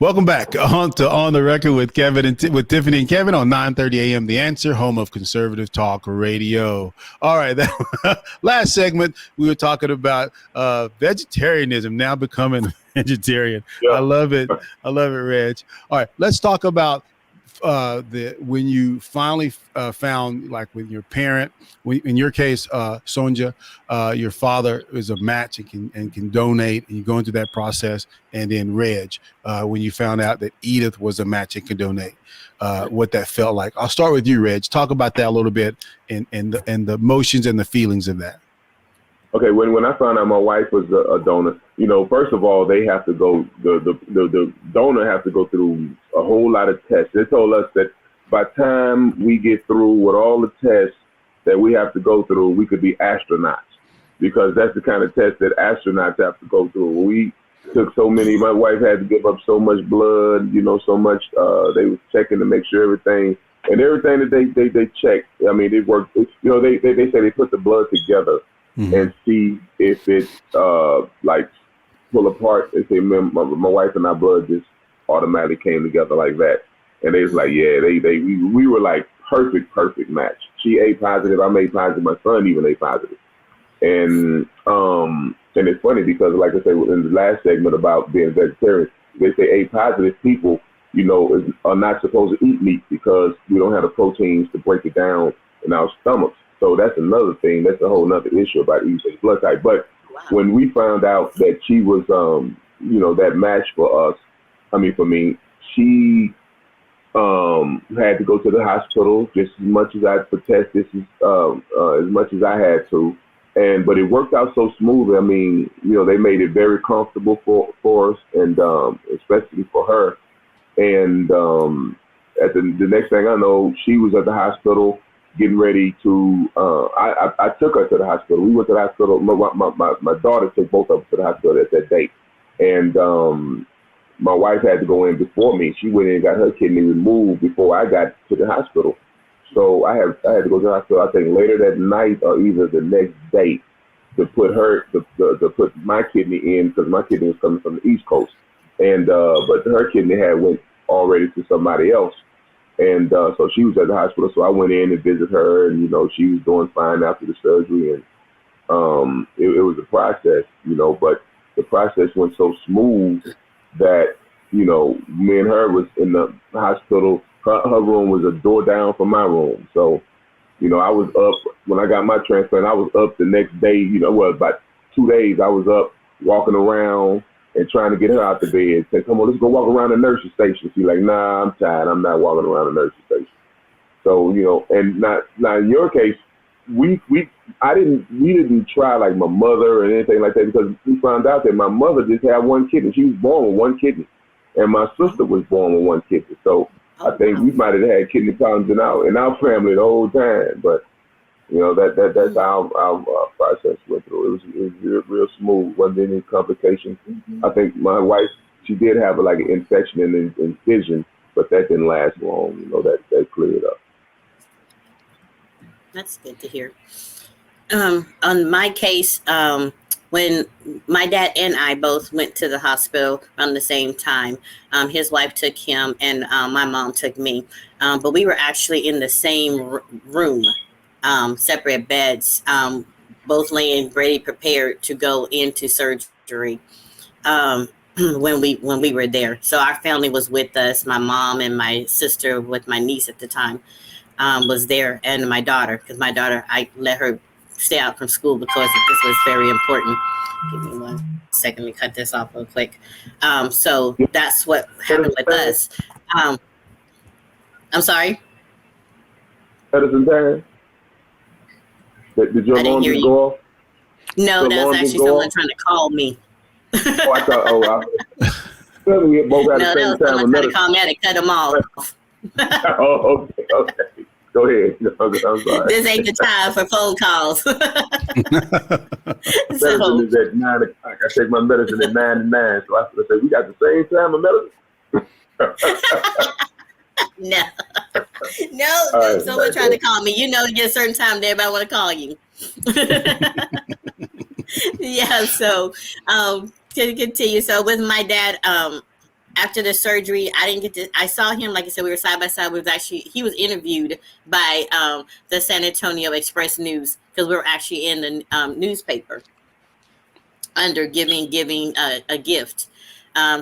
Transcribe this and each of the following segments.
Welcome back On the Record with Kevin and with Tiffany and Kevin on 9:30 a.m. The Answer, home of conservative talk radio. All right, that last segment we were talking about vegetarianism, now becoming vegetarian. Yeah. I love it, Reg. All right, let's talk about when you finally found, like with your parent, in your case, Sonja, your father is a match and can donate, and you go into that process, and then Reg, when you found out that Edith was a match and can donate, what that felt like. I'll start with you, Reg. Talk about that a little bit and the emotions and the feelings of that. Okay, when I found out my wife was a donor, first of all, they have to go, the donor has to go through a whole lot of tests. They told us that by the time we get through with all the tests that we have to go through, we could be astronauts, because that's the kind of test that astronauts have to go through. We took so many, my wife had to give up so much blood, so much, they were checking to make sure everything that they checked, I mean, it worked, they say they put the blood together. Mm-hmm. And see if it like pull apart. They say my wife and our blood just automatically came together like that. And they was like, yeah, we were like perfect match. She A positive, I'm A positive, my son even A positive. And it's funny because, like I said in the last segment about being vegetarian, they say A positive people, are not supposed to eat meat because we don't have the proteins to break it down in our stomachs. So that's another thing. That's a whole nother issue about eating blood type. But when we found out that she was, that match for us, for me, she had to go to the hospital just as much as I protest this, as much as I had to. But it worked out so smoothly. They made it very comfortable for us, and especially for her. And at the next thing I know, she was at the hospital, getting ready to, I took her to the hospital. We went to the hospital. My daughter took both of us to the hospital at that date. And my wife had to go in before me. She went in and got her kidney removed before I got to the hospital. So I had to go to the hospital, I think later that night or either the next day, to put to put my kidney in, because my kidney was coming from the East Coast. And but her kidney had went already to somebody else. And so she was at the hospital, so I went in and visited her, and, she was doing fine after the surgery, and it was a process, but the process went so smooth that, me and her was in the hospital. Her room was a door down from my room. So, I was up, when I got my transplant, I was up the next day, about 2 days, I was up walking around and trying to get her out the bed. Say, come on, let's go walk around the nurse's station. She's like, nah, I'm tired. I'm not walking around the nurse's station. So, and now in your case, we didn't try like my mother or anything like that, because we found out that my mother just had one kidney. She was born with one kidney, and my sister was born with one kidney. So I think we might have had kidney problems in our family the whole time. But that's how our process went through. It was real smooth. Wasn't any complications. Mm-hmm. I think my wife, she did have like an infection in the incision, but that didn't last long. That cleared up. That's good to hear. On my case, when my dad and I both went to the hospital around the same time, his wife took him and my mom took me. But we were actually in the same room. Separate beds, both laying ready, prepared to go into surgery when we were there. So our family was with us. My mom and my sister, with my niece at the time, was there, and my daughter, because my daughter, I let her stay out from school because this was very important. Give me 1 second, let me cut this off real quick. So that's what happened with us. I'm sorry? Medicine time? Did your alarm just go off? No, that's actually someone trying to call me. Oh, I thought, we both had the same time. Someone trying to call me, I had to cut them off. Oh, okay. Go ahead. I'm sorry. This ain't the time for phone calls. Medicine is at 9 o'clock. I take my medicine at 9 to 9. So I say, we got the same time of medicine? No, right, someone trying to call me. Get a certain time that everybody want to call you. Yeah, so to continue. So with my dad, after the surgery, I didn't get to. I saw him, like I said, we were side by side. He was interviewed by the San Antonio Express News, because we were actually in the newspaper under giving a gift.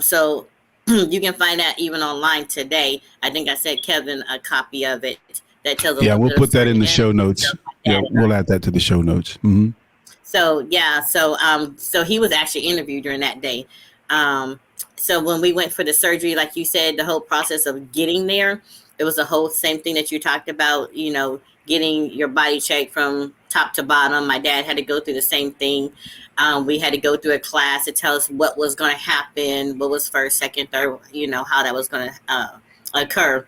So you can find that even online today. I think I sent Kevin a copy of it that tells a Yeah, little we'll bit put of that in the surgery show and notes. stuff like Yeah, that. we'll add that to the show notes. Mm-hmm. So yeah, so he was actually interviewed during that day. So when we went for the surgery, like you said, the whole process of getting there, it was the whole same thing that you talked about, getting your body checked from top to bottom. My dad had to go through the same thing. We had to go through a class to tell us what was going to happen, what was first, second, third, how that was going to occur.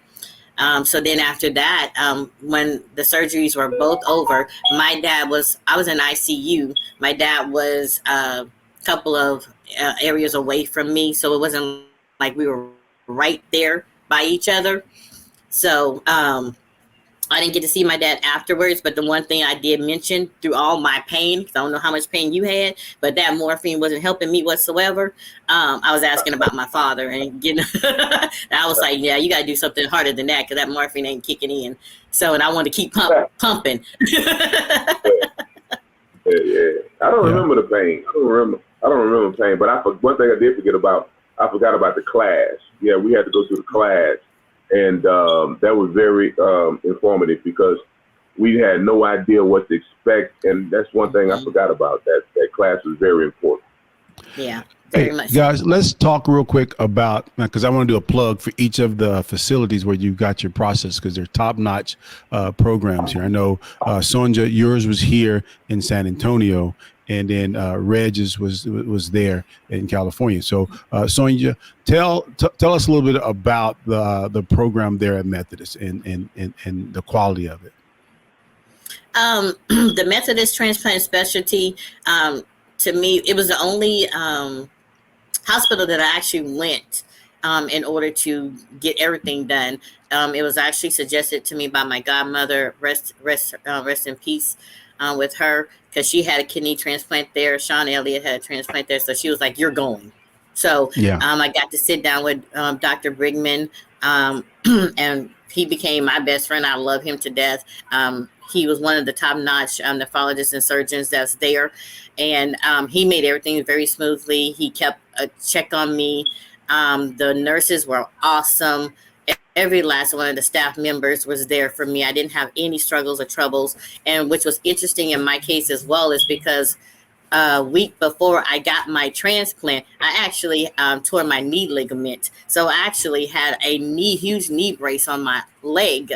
So then after that, when the surgeries were both over, I was in ICU. My dad was a couple of areas away from me. So it wasn't like we were right there by each other. So I didn't get to see my dad afterwards, but the one thing I did mention through all my pain, because I don't know how much pain you had, but that morphine wasn't helping me whatsoever. I was asking about my father, and I was like, yeah, you got to do something harder than that, because that morphine ain't kicking in. So, and I want to keep pumping. Yeah. I don't remember the pain. I don't remember pain. But one thing I did forget about. I forgot about the class. Yeah, we had to go through the class, and that was very informative, because we had no idea what to expect, and that's one thing I forgot about. That class was very important. Yeah. Very much. Guys, let's talk real quick about, because I want to do a plug for each of the facilities where you got your process, because they're top-notch programs here. I know Sonja, yours was here in San Antonio, and then Reggie's was there in California. So Sonja, tell us a little bit about the program there at Methodist and the quality of it. The Methodist transplant specialty, to me, it was the only hospital that I actually went in order to get everything done. It was actually suggested to me by my godmother, rest in peace with her, because she had a kidney transplant there. Sean Elliott had a transplant there, so she was like, "You're going." So yeah. I got to sit down with Dr. Brigman, and he became my best friend. I love him to death. He was one of the top-notch nephrologists and surgeons that's there, and he made everything very smoothly. He kept a check on me. The nurses were awesome. Every last one of the staff members was there for me. I didn't have any struggles or troubles, and which was interesting in my case as well is because a week before I got my transplant, I actually tore my knee ligament. So I actually had a huge knee brace on my leg,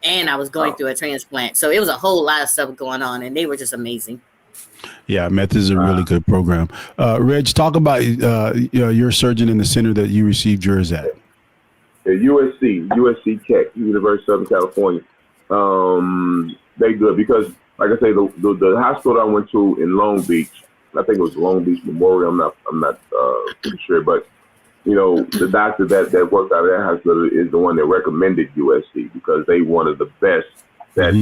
and I was going through a transplant. So it was a whole lot of stuff going on, and they were just amazing. Yeah, Meth is a really good program. Reg, talk about your surgeon in the center that you received yours at. USC Tech, University of Southern California. They good because, like I say, the hospital I went to in Long Beach, I think it was Long Beach Memorial. I'm not pretty sure, but the doctor that worked out of that hospital is the one that recommended USC because they one of the best that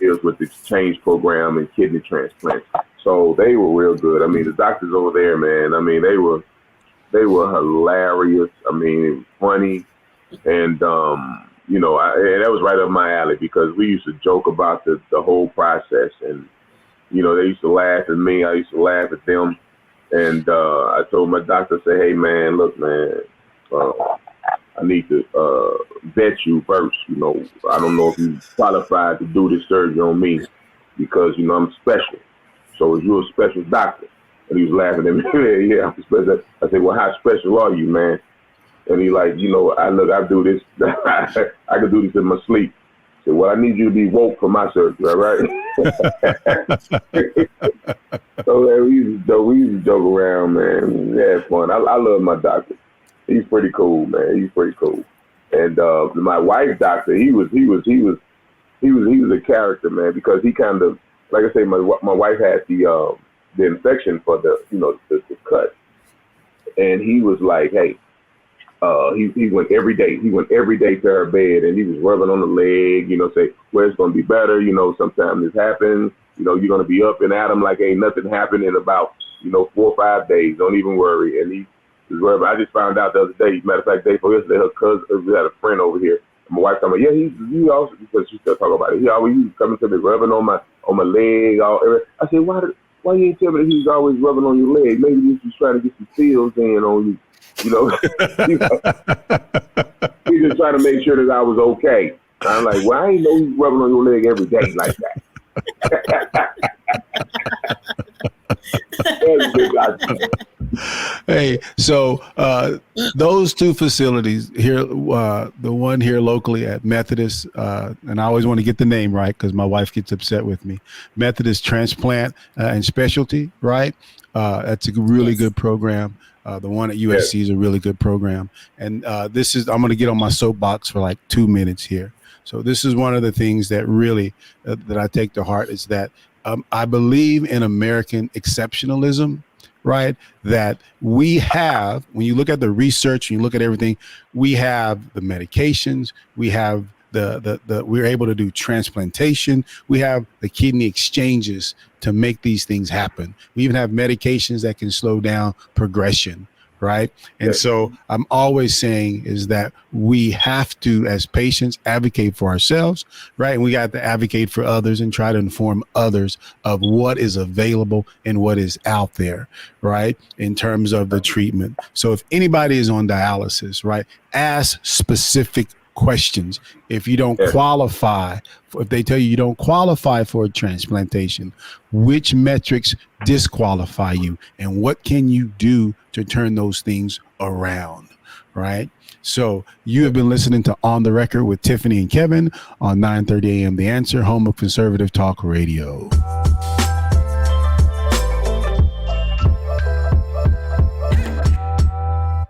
deals with the exchange program and kidney transplants. So they were real good. I mean, the doctors over there, man. I mean, they were hilarious. I mean, funny, and and that was right up my alley because we used to joke about the whole process, and they used to laugh at me. I used to laugh at them. And I told my doctor, I said, hey, man, look, man, I need to vet you first. I don't know if you're qualified to do this surgery on me because, I'm special. So is you a special doctor? And he was laughing at me. Yeah, I'm special. I said, well, how special are you, man? And he like, I do this. I can do this in my sleep. I said, well, I need you to be woke for my surgery, all right? So we used to joke around, man. We had fun. I love my doctor. He's pretty cool, man. He's pretty cool. And my wife's doctor, he was a character, man, because he kind of, like I say, my wife had the infection for the cut, and he was like, hey, he went every day. He went every day to her bed, and he was rubbing on the leg, say, well, it's gonna be better. Sometimes this happens. You're gonna be up and at him like ain't nothing happened in about 4 or 5 days. Don't even worry. And he wherever. I just found out the other day. Matter of fact, day before yesterday, her cousin, we had a friend over here. My wife told me, yeah, he also, because she still talking about it. He always coming to me, rubbing on my leg. I said, why you ain't tell me that he's always rubbing on your leg? Maybe he's just trying to get some feels in on you. You know, he just trying to make sure that I was okay. I'm like, well, I ain't know he's rubbing on your leg every day like that. Hey, so those two facilities here, the one here locally at Methodist, and I always want to get the name right because my wife gets upset with me, Methodist Transplant and Specialty, right? That's a really good program. The one at USC is a really good program. And I'm going to get on my soapbox for like 2 minutes here. So this is one of the things that really, that I take to heart is that I believe in American exceptionalism, right? That we have, when you look at the research, and you look at everything, we have the medications, we have we're able to do transplantation, we have the kidney exchanges to make these things happen. We even have medications that can slow down progression, right? And so I'm always saying is that we have to, as patients, advocate for ourselves, right? And we got to advocate for others and try to inform others of what is available and what is out there, right? In terms of the treatment. So if anybody is on dialysis, right, ask specific questions. If you don't qualify, if they tell you don't qualify for a transplantation, which metrics disqualify you and what can you do to turn those things around, right? So you have been listening to On the Record with Tiffany and Kevin on 9:30 a.m. The Answer, home of conservative talk radio.